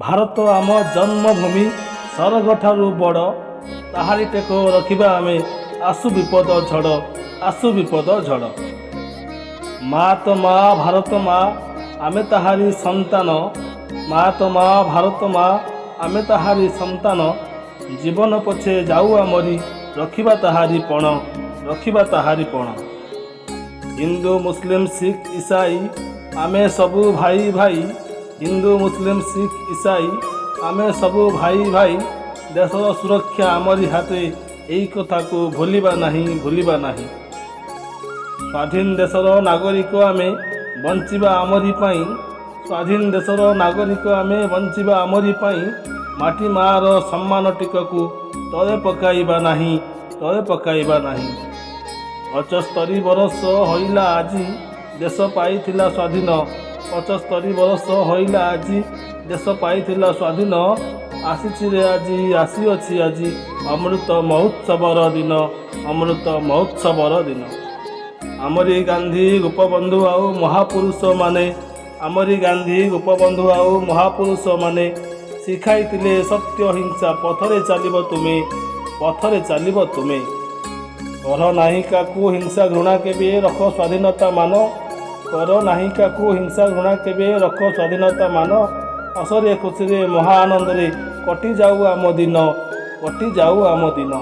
ଭାରତ आम जन्मभूमि सरग ठारू बड़ ताहारी टेक रखिबा आमे आसु विपद झड़ आसु विपद झड़। माँ तो माँ भारत माँ आमे ताहारी संतान माँ तो माँ भारत माँ आमे ताहारी संतान जीवन पछे जाऊ आमरी रखिबा ताहारी पण रखिबा ताहारी पण। हिंदू मुस्लिम सिख ईसाई आमे सबू भाई भाई हिंदू मुस्लिम सिख ईसाई आमे सबू भाई भाई देशर सुरक्षा आमरी हाथे एई कथा को भूलिबा नहीं भूलिबा नहीं। स्वाधीन देशर नागरिक आमे बंचिबा आमरी पाई स्वाधीन देशर नागरिक आमे बंचिबा आमरी पाई माटी मार सम्मान टिकू तले पकाइबा नहीं तले पकाइबा नहीं। 75 बरस होइला आजी देश पाइथिला स्वाधीन 75 बरस होइला आजी देश पाइथिला स्वाधीन आसीछि आजी आसीअछि आजी अमृत महोत्सवर दिन अमृत महोत्सवर दिन। आमरी गांधी गोपबंधु आउ महापुरुष माने आमरी गांधी गोपबंधु आउ महापुरुष माने शिखाइतिले सत्य हिंसा पथरे चलिब तुमे पथरे चलिब तुमे। कर नाही काकू हिंसा घृणा केबे रख स्वाधीनता मान कर नाही काकू हिंसा घृणा केबे रख स्वाधीनता मान। हसरे खुशी महाआनंद रे कटि जाऊ आम दिन कटि जाऊ आम दिन।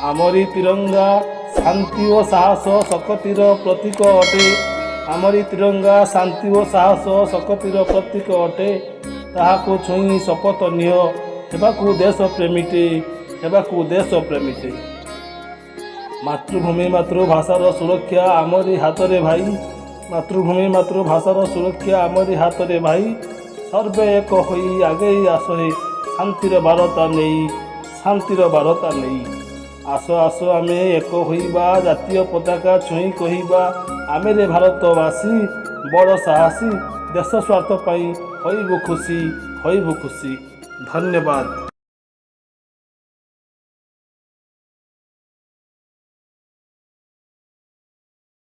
आमरी तिरंगा शांति और साहस शक्तिर प्रतीक अटे आमरी तिरंगा शांति और साहस शक्तिर प्रतीक अटे। ताहाको छुई शपथ निह हेबाकू देश प्रेमीटे हेबाकू देश प्रेमीटे। मातृभूमि मातृभाषार सुरक्षा आमरी हाथ रे भाई मातृभूमि मातृभाषार सुरक्षा आमरी हाथ रे भाई। सर्वे एक होई आगे आसरे शांतिर बार्ता नहीं शांतिर बार्ता नहीं। आस आस आमे एक होइबा जातीय पताका छुई कहिबा आमे रे भारतवासी बड़ साहसी देश स्वार्थ पाई होइबु खुशी धन्यवाद।